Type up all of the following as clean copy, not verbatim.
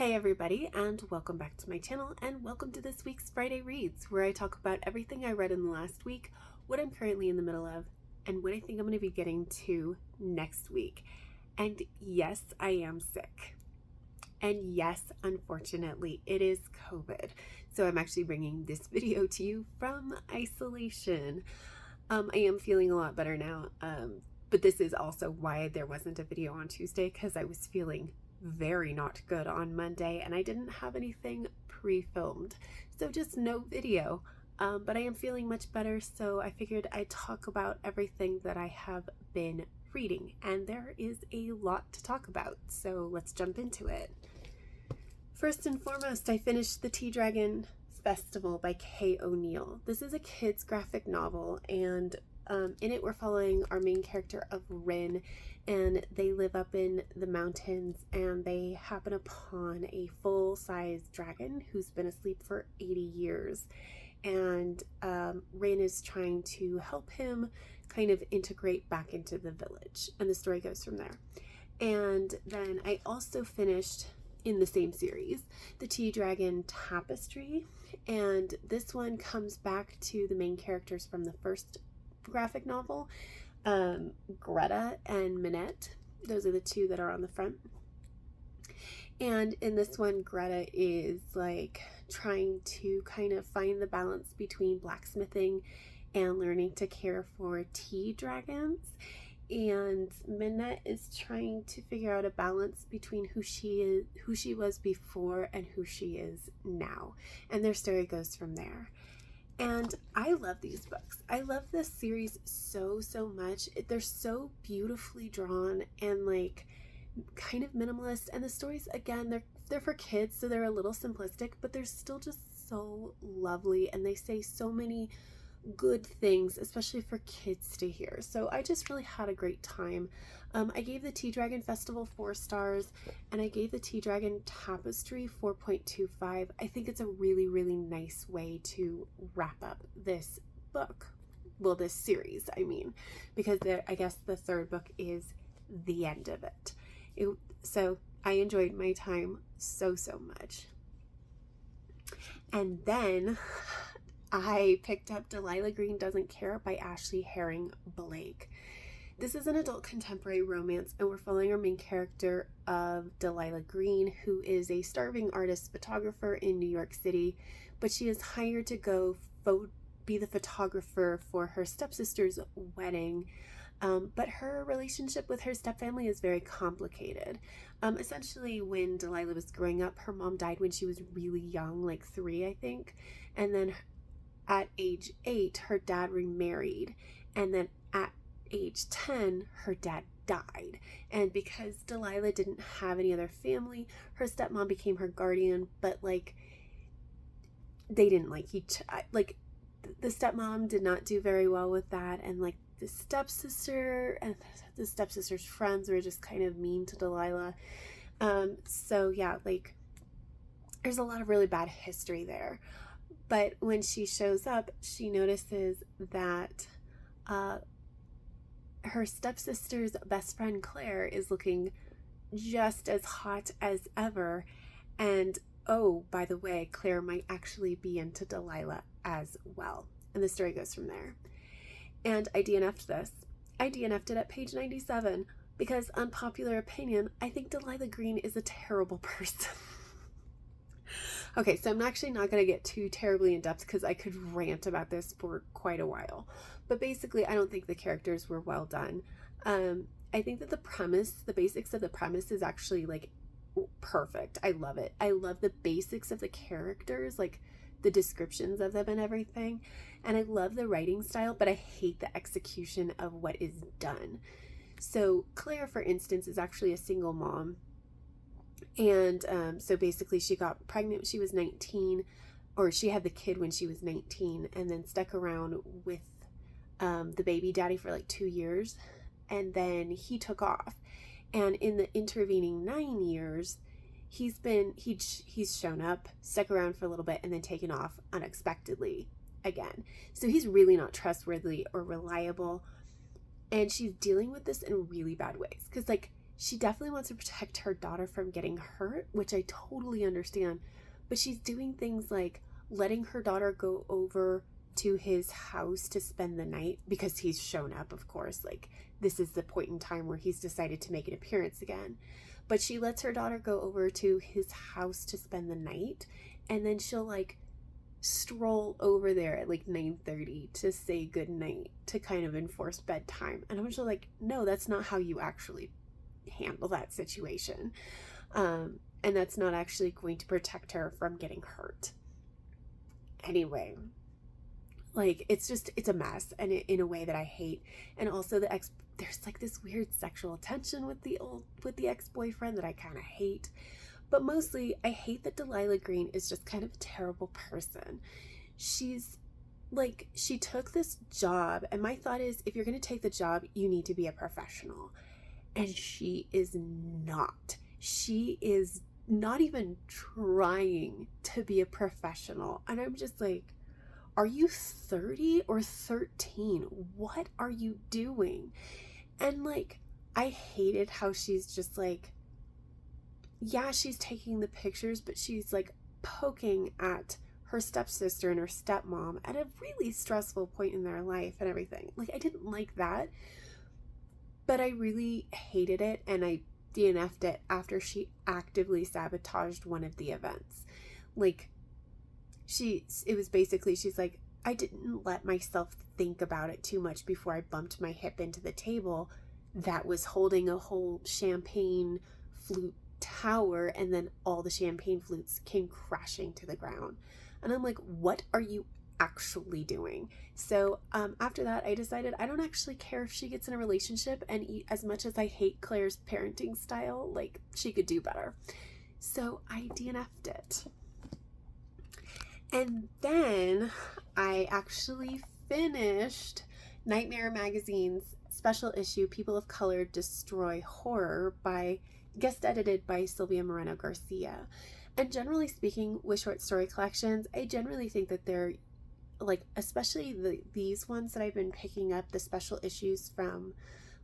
Hey everybody, and welcome back to my channel, and welcome to this week's Friday Reads, where I talk about everything I read in the last week, what I'm currently in the middle of, and what I think I'm going to be getting to next week. And yes, I am sick. And yes, unfortunately, it is COVID. So I'm actually bringing this video to you from isolation. I am feeling a lot better now, but this is also why there wasn't a video on Tuesday, because I was feeling very not good on Monday and I didn't have anything pre-filmed, so just no video. But I am feeling much better, so I figured I'd talk about everything that I have been reading, and there is a lot to talk about, so let's jump into it. First and foremost, I finished The Tea Dragon Festival by Kay O'Neill. This is a kid's graphic novel, and in it we're following our main character of Rin, and they live up in the mountains and they happen upon a full-size dragon who's been asleep for 80 years. And Rin is trying to help him kind of integrate back into the village, and the story goes from there. And then I also finished, in the same series, The Tea Dragon Tapestry, and this one comes back to the main characters from the first graphic novel, Greta and Minette. Those are the two that are on the front. And in this one, Greta is like trying to kind of find the balance between blacksmithing and learning to care for tea dragons. And Minette is trying to figure out a balance between who she was before and who she is now. And their story goes from there. And I love these books. I love this series so much. They're so beautifully drawn and like kind of minimalist. And the stories, again, they're for kids, so they're a little simplistic, but they're still just so lovely, and they say so many good things, especially for kids to hear. So I just really had a great time. I gave the Tea Dragon Festival 4 stars, and I gave the Tea Dragon Tapestry 4.25. I think it's a really nice way to wrap up this book. Well, this series, I mean, because I guess the third book is the end of it. So I enjoyed my time so much. And then I picked up Delilah Green Doesn't Care by Ashley Herring Blake. This is an adult contemporary romance, and we're following our main character of Delilah Green, who is a starving artist photographer in New York City, but she is hired to go be the photographer for her stepsister's wedding. But her relationship with her stepfamily is very complicated. Essentially, when Delilah was growing up, her mom died when she was really young, like 3, I think, and then at age 8, her dad remarried, and then at age 10, her dad died. And because Delilah didn't have any other family, her stepmom became her guardian, but like they didn't like each, like the stepmom did not do very well with that, and like the stepsister and the stepsister's friends were just kind of mean to Delilah. So yeah, like there's a lot of really bad history there. But when she shows up, she notices that her stepsister's best friend Claire is looking just as hot as ever. And oh, by the way, Claire might actually be into Delilah as well. And the story goes from there. And I DNF'd this. I DNF'd it at page 97 because, unpopular opinion, I think Delilah Green is a terrible person. Okay, so I'm actually not going to get too terribly in depth because I could rant about this for quite a while. But basically, I don't think the characters were well done. I think that the basics of the premise is actually like perfect. I love it. I love the basics of the characters, like the descriptions of them and everything. And I love the writing style, but I hate the execution of what is done. So Claire, for instance, is actually a single mom. And so basically she got pregnant when she was 19, or she had the kid when she was 19, and then stuck around with the baby daddy for like 2 years, and then he took off. And in the intervening 9 years, he's shown up, stuck around for a little bit, and then taken off unexpectedly again. So he's really not trustworthy or reliable, and she's dealing with this in really bad ways, because like she definitely wants to protect her daughter from getting hurt, which I totally understand. But she's doing things like letting her daughter go over to his house to spend the night because he's shown up, of course. Like, this is the point in time where he's decided to make an appearance again. But she lets her daughter go over to his house to spend the night, and then she'll like stroll over there at like 9:30 to say goodnight to kind of enforce bedtime. And I'm just like, no, that's not how you actually handle that situation. And that's not actually going to protect her from getting hurt. Anyway, like, it's a mess, and in a way that I hate. And also there's like this weird sexual tension with the ex-boyfriend that I kind of hate. But mostly, I hate that Delilah Green is just kind of a terrible person. She's like, she took this job, and my thought is, if you're going to take the job, you need to be a professional. And she is not. She is not even trying to be a professional. And I'm just like, are you 30 or 13? What are you doing? And like, I hated how she's just like, yeah, she's taking the pictures, but she's like poking at her stepsister and her stepmom at a really stressful point in their life and everything. Like, I didn't like that, but I really hated it, and I DNF'd it after she actively sabotaged one of the events. Like, it was basically, she's like, I didn't let myself think about it too much before I bumped my hip into the table that was holding a whole champagne flute tower, and then all the champagne flutes came crashing to the ground. And I'm like, what are you actually doing? So after that, I decided I don't actually care if she gets in a relationship, and as much as I hate Claire's parenting style, like, she could do better. So I DNF'd it. And then I actually finished Nightmare Magazine's special issue, People of Color Destroy Horror, guest edited by Sylvia Moreno Garcia. And generally speaking, with short story collections, I generally think that they're like, especially these ones that I've been picking up, the special issues from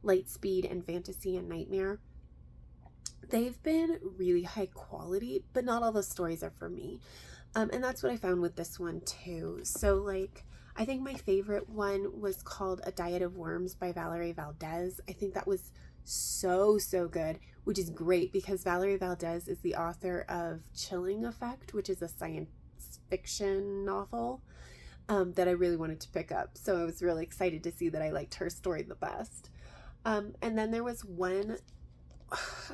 Lightspeed and Fantasy and Nightmare, they've been really high quality, but not all the stories are for me. And that's what I found with this one too. So like, I think my favorite one was called A Diet of Worms by Valerie Valdez. I think that was so good, which is great because Valerie Valdez is the author of Chilling Effect, which is a science fiction novel that I really wanted to pick up. So I was really excited to see that I liked her story the best. And then there was one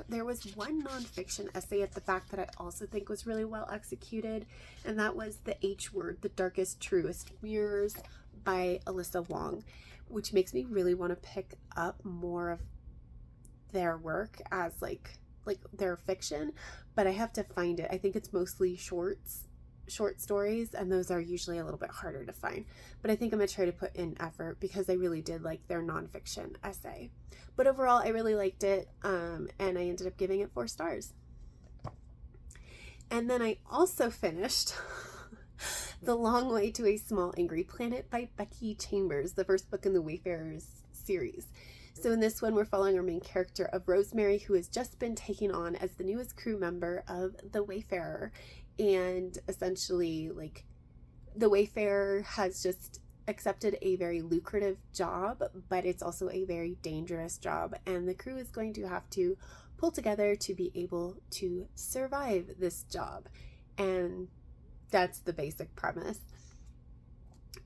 nonfiction essay at the back that I also think was really well executed, and that was The H Word, The Darkest Truest Mirrors by Alyssa Wong, which makes me really want to pick up more of their work as like their fiction, but I have to find it. I think it's mostly short stories, and those are usually a little bit harder to find, but I think I'm gonna try to put in effort because I really did like their nonfiction essay. But overall, I really liked it, and I ended up giving it 4 stars. And then I also finished The Long Way to a Small Angry Planet by Becky Chambers, the first book in the Wayfarers series. So in this one, we're following our main character of Rosemary, who has just been taken on as the newest crew member of the Wayfarer. And essentially, like, the Wayfarer has just accepted a very lucrative job, but it's also a very dangerous job, and the crew is going to have to pull together to be able to survive this job. And that's the basic premise.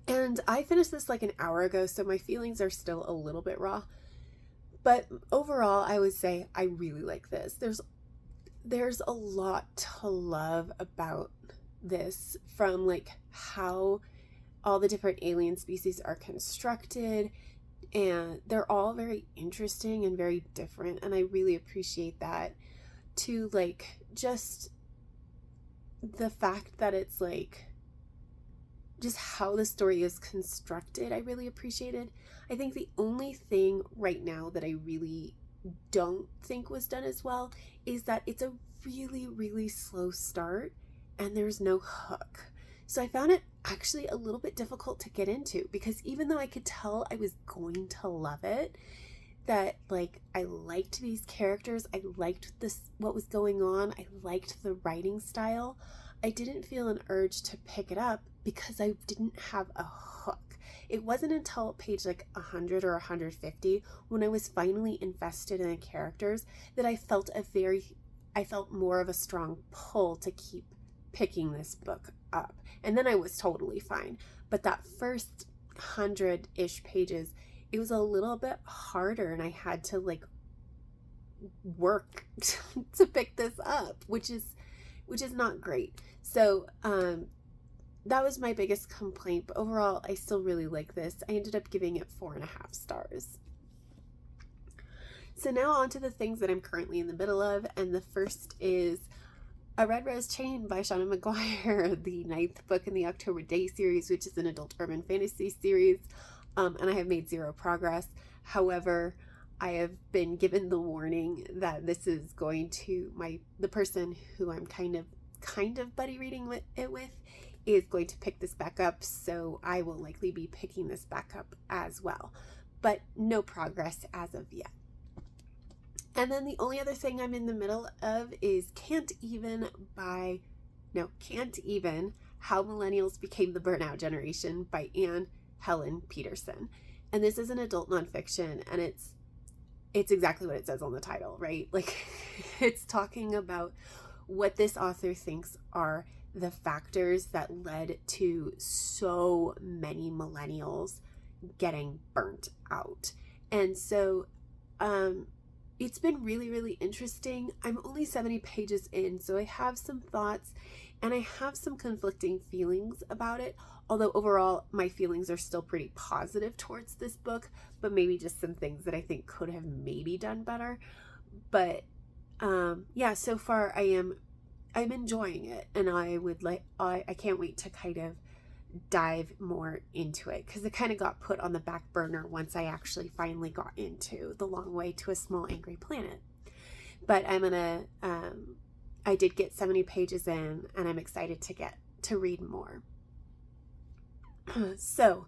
And I finished this like an hour ago, so my feelings are still a little bit raw, but overall I would say I really like this. There's a lot to love about this, from like how all the different alien species are constructed, and they're all very interesting and very different, and I really appreciate that, to like just the fact that it's like just how the story is constructed. I really appreciated. I think the only thing right now that I really don't think was done as well is that it's a really slow start and there's no hook. So I found it actually a little bit difficult to get into, because even though I could tell I was going to love it, that like I liked these characters. I liked what was going on. I liked the writing style. I didn't feel an urge to pick it up because I didn't have a hook. It wasn't until page like 100 or 150 when I was finally invested in the characters that I felt more of a strong pull to keep picking this book up. And then I was totally fine. But that first 100-ish pages, it was a little bit harder, and I had to like work to pick this up, which is not great. So that was my biggest complaint, but overall I still really like this. I ended up giving it 4.5 stars. So now on to the things that I'm currently in the middle of, and the first is A Red Rose Chain by Shauna McGuire, the 9th book in the October Day series, which is an adult urban fantasy series, and I have made zero progress. However, I have been given the warning that this is going to, the person who I'm kind of buddy reading it with is going to pick this back up, so I will likely be picking this back up as well, but no progress as of yet. And then the only other thing I'm in the middle of is Cant Even, How Millennials Became the Burnout Generation by Anne Helen Peterson. And this is an adult nonfiction, and it's exactly what it says on the title, right? Like, it's talking about what this author thinks are the factors that led to so many millennials getting burnt out. And so, it's been really, really interesting. I'm only 70 pages in, so I have some thoughts and I have some conflicting feelings about it. Although overall, my feelings are still pretty positive towards this book, but maybe just some things that I think could have maybe done better. But yeah, so far I'm enjoying it, and I can't wait to kind of dive more into it, because it kind of got put on the back burner once I actually finally got into The Long Way to a Small Angry Planet. But I did get 70 pages in, and I'm excited to read more. So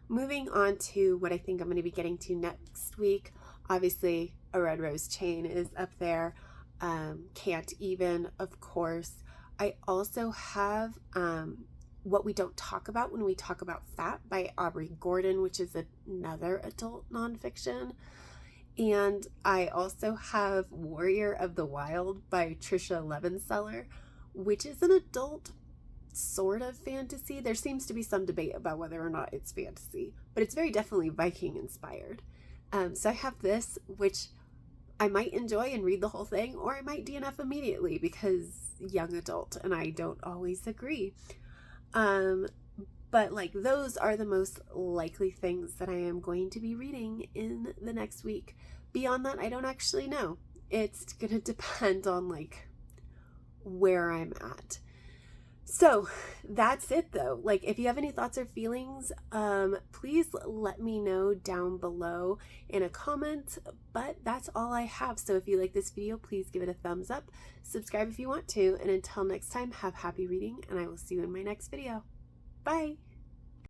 moving on to what I think I'm going to be getting to next week. Obviously, A Red Rose Chain is up there. Cant Even, of course. I also have What We Don't Talk About When We Talk About Fat by Aubrey Gordon, which is another adult nonfiction. And I also have Warrior of the Wild by Trisha Levenseller, which is an adult sort of fantasy. There seems to be some debate about whether or not it's fantasy, but it's very definitely Viking inspired. So I have this, which I might enjoy and read the whole thing, or I might DNF immediately because young adult, and I don't always agree. But like, those are the most likely things that I am going to be reading in the next week. Beyond that, I don't actually know. It's gonna depend on like where I'm at. So that's it though. Like, if you have any thoughts or feelings, please let me know down below in a comment, but that's all I have. So if you like this video, please give it a thumbs up, subscribe if you want to, and until next time, have happy reading, and I will see you in my next video. Bye.